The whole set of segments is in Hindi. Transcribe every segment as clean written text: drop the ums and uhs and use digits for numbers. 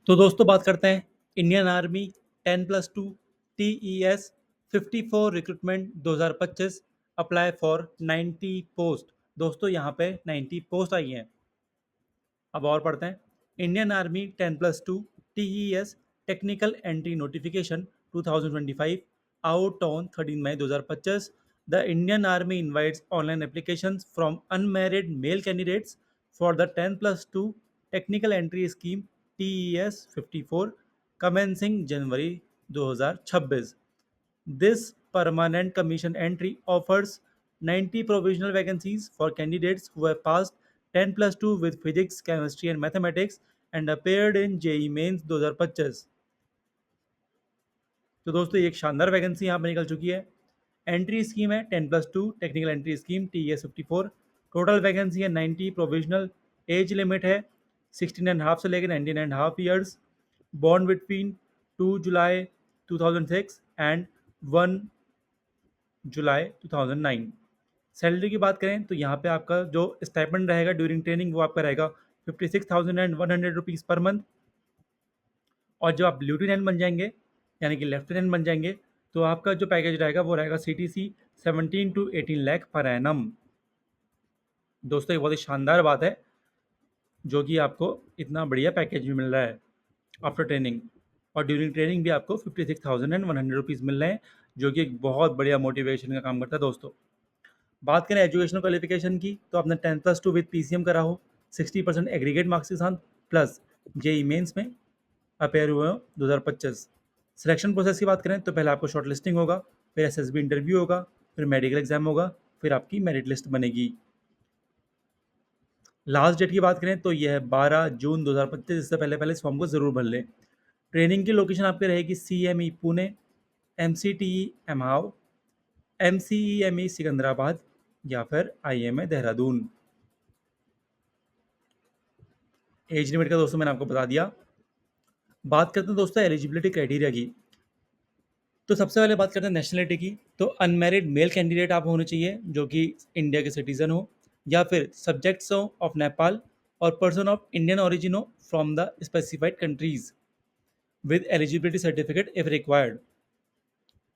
तो दोस्तों बात करते हैं Indian army 10+2 TES 54 recruitment 2025 apply for 90 post. दोस्तों यहाँ पे 90 पोस्ट आई हैं। अब और पढ़ते हैं Indian army 10+2 TES technical entry notification 2025 out on 13 May 2025। The Indian army invites online applications from unmarried male candidates for the 10+2 technical entry scheme TES 54 commencing January 2026. This permanent commission entry offers 90 provisional vacancies for candidates who have passed 10+2 with physics, chemistry and mathematics and appeared in JEE Mains 2025। तो दोस्तों ये एक शानदार वैकेंसी यहाँ पर निकल चुकी है। एंट्री स्कीम है 10+2 technical entry scheme TES 54। Total vacancy है 90 प्रोविजनल। एज लिमिट है 16.5 से लेकर 19.5 years. Born between 2 July 2006 and 1 July 2009। Salary की बात करें तो यहाँ पे आपका जो स्टाइपेंड रहेगा ड्यूरिंग ट्रेनिंग वो आपका रहेगा 56,100 रुपीज़ पर मंथ। और जब आप लेफ्टिनेंट बन जाएंगे यानी कि लेफ्टिनेंट बन जाएंगे तो आपका जो पैकेज रहेगा वो रहेगा CTC 17 to 18 lakh per annum. दोस्तों ये बहुत ही शानदार बात है जो कि आपको इतना बढ़िया पैकेज भी मिल रहा है आफ्टर ट्रेनिंग। और ड्यूरिंग ट्रेनिंग भी आपको 56,100 रुपीज़ मिल रहे हैं जो कि एक बहुत बढ़िया मोटिवेशन का काम करता है। दोस्तों बात करें एजुकेशनल क्वालिफिकेशन की तो आपने 10+2 विद PCM करा हो, 60% एग्रीगेट मार्क्स के साथ प्लस JEE मेंस में अपेयर हुए हो 2025। सिलेक्शन प्रोसेस की बात करें तो पहले आपको शॉर्ट लिस्टिंग होगा, फिर SSB इंटरव्यू होगा, फिर मेडिकल एग्जाम होगा, फिर आपकी मेरिट लिस्ट बनेगी। लास्ट डेट की बात करें तो यह है 12 जून 2025। इससे पहले पहले इस फॉर्म को ज़रूर भर लें। ट्रेनिंग की लोकेशन आपकी रहेगी CME Pune, MCTE एमहाव, MCEME Secunderabad या फिर IMA देहरादून। एज लिमिट का दोस्तों मैंने आपको बता दिया। बात करते हैं दोस्तों एलिजिबिलिटी क्राइटेरिया की। तो सबसे पहले बात करते हैं नेशनलिटी की। तो अनमैरिड मेल कैंडिडेट आप होने चाहिए जो कि इंडिया के सिटीजन हो या फिर सब्जेक्ट्स हो ऑफ नेपाल और पर्सन ऑफ इंडियन ओरिजिन हो from the specified countries with eligibility certificate if required.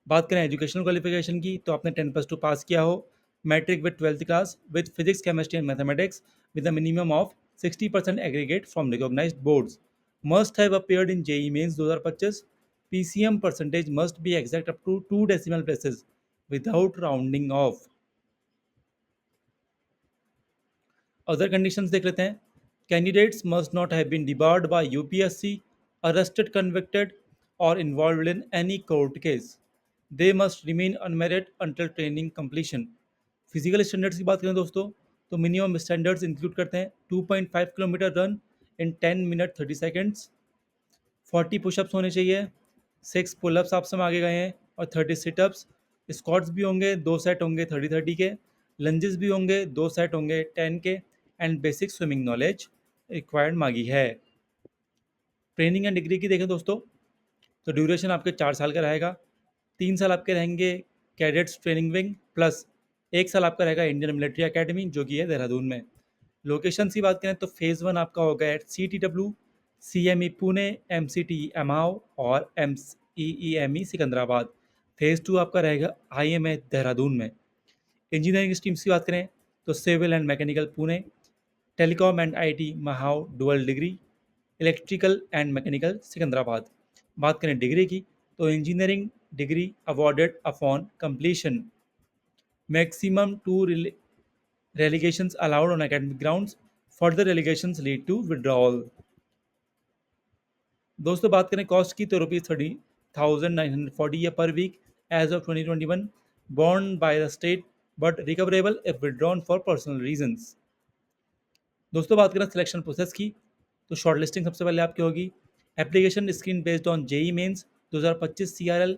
बात करें एजुकेशनल क्वालिफिकेशन की तो आपने 10+2 पास किया हो, matric with 12th class with physics chemistry and mathematics with a minimum of 60% aggregate from recognised boards, must have appeared in JEE Mains 2025। PCM percentage must be exact up to 2 decimal places without rounding off. Other conditions देख लेते हैं। Candidates must not have been debarred by UPSC, arrested, convicted और involved in any court case. They must remain unmarried until training completion. Physical standards की बात करें दोस्तों तो मिनिमम स्टैंडर्ड्स इंक्लूड करते हैं 2.5 kilometre run in 10 minute 30 seconds, 40 pushups होने चाहिए, 6 पुलअप्स आप सब आगे गए हैं और 30 सिटअप्स। स्क्वाट्स भी होंगे, 2 सेट होंगे 30-30 के। लंजेस भी होंगे, 2 सेट होंगे 10 के। And basic swimming knowledge required मांगी है। ट्रेनिंग एंड डिग्री की देखें दोस्तों तो ड्यूरेशन आपके 4 साल का रहेगा। 3 साल आपके रहेंगे कैडेट्स ट्रेनिंग विंग प्लस 1 साल आपका रहेगा इंडियन मिलिट्री एकेडमी जो कि है देहरादून में। लोकेशन की बात करें तो फेज़ 1 आपका होगा at CTW, CME Pune, MCTE Mhow और MCEME सिकंदराबाद। फेज़ 2 आपका रहेगा IMA देहरादून में। इंजीनियरिंग स्ट्रीम्स की बात करें तो civil and mechanical Pune, telecom and IT Mhow dual degree, electrical and mechanical Secunderabad. बात करें डिग्री की तो engineering degree awarded upon completion, maximum 2 relegations allowed on academic grounds, further relegations lead to withdrawal। दोस्तों बात करें कॉस्ट की तो ₹30,940 per week as of 2021, born by the state but recoverable if withdrawn for personal reasons. दोस्तों बात करें सिलेक्शन प्रोसेस की तो शॉर्ट लिस्टिंग सबसे पहले आपकी होगी। Application screen based on JEE Mains 2025 CRL,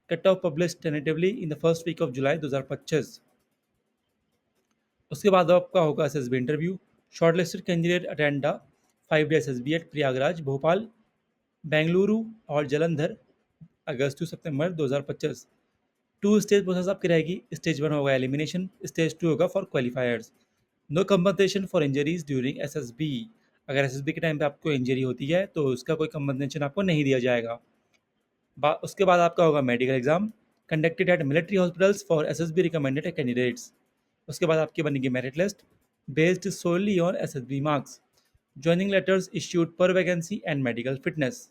cut off publish tentatively in the first week of July 2025। उसके बाद आपका होगा SSB interview. Short listed candidate attend the 5 day SSB at Prayagraj, Bhopal, Bengaluru और Jalandhar August to September 2025। 2 stage process आपकी रहेगी। स्टेज 1 होगा एलिमिनेशन, स्टेज 2 होगा for qualifiers. No compensation for injuries during SSB। अगर एसएसबी के टाइम पे आपको इंजरी होती है तो उसका कोई कंपनसेशन आपको नहीं दिया जाएगा। उसके बाद आपका होगा medical exam conducted at military hospitals for SSB recommended candidates. उसके बाद आपकी बनेगी merit list based solely on SSB marks, joining letters issued per vacancy and medical fitness.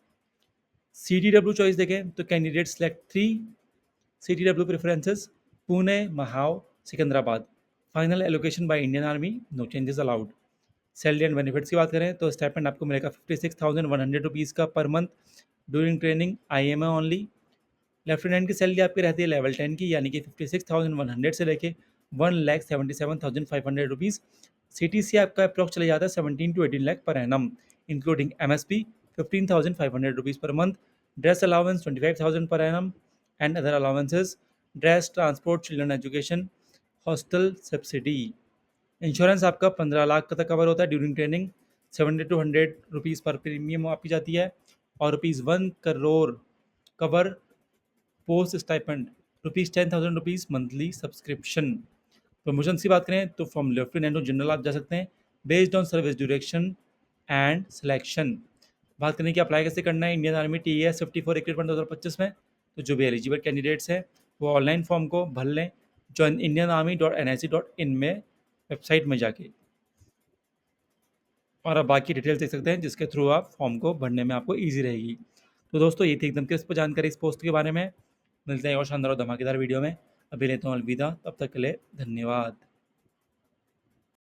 CTW choice देखें तो candidate select 3 CTW preferences Pune, Mhow, Secunderabad. Final allocation by Indian Army, no changes allowed. Salary and benefits की बात करें तो स्टाइपेंड आपको मिलेगा 56,100 रुपीज़ का per month during training IMA only. Lieutenant की सैलरी आपकी रहती है लेवल 10 की, यानी कि 56,100 से लेके 1,77,500 रुपीज़। CTC आपका अप्रॉक्स चले जाता है 17 to 18 lakh per annum, including MSP 15,500 rupees per month, dress allowance 25,000 per annum and other allowances, dress, transport, children education, hostel subsidy. Insurance आपका 15 लाख तक कवर होता है ड्यूरिंग ट्रेनिंग, 70 to 100 रुपीज़ पर प्रीमियम आपकी जाती है, और ₹1 crore cover post stipend, ₹10,000 monthly subscription. Promotion की बात करें तो फ्रॉम लेफ्टिनेंट टू जनरल आप जा सकते हैं based on service duration and selection. बात करें कि अप्लाई कैसे करना है इंडियन आर्मी TAS 54 रिक्रूटमेंट 2025 में, तो जो भी एलिजिबल कैंडिडेट्स हैं वो ऑनलाइन फॉर्म को भर लें ज्वाइन indianarmy.nic.in में वेबसाइट में जाके, और आप बाकी डिटेल्स देख सकते हैं जिसके थ्रू आप फॉर्म को भरने में आपको ईजी रहेगी। तो दोस्तों ये थी एकदम क्रिस्प जानकारी इस पोस्ट के बारे में। मिलते हैं और शानदार और धमाकेदार वीडियो में। अभी लेता हूँ अलविदा, तब तक के लिए धन्यवाद।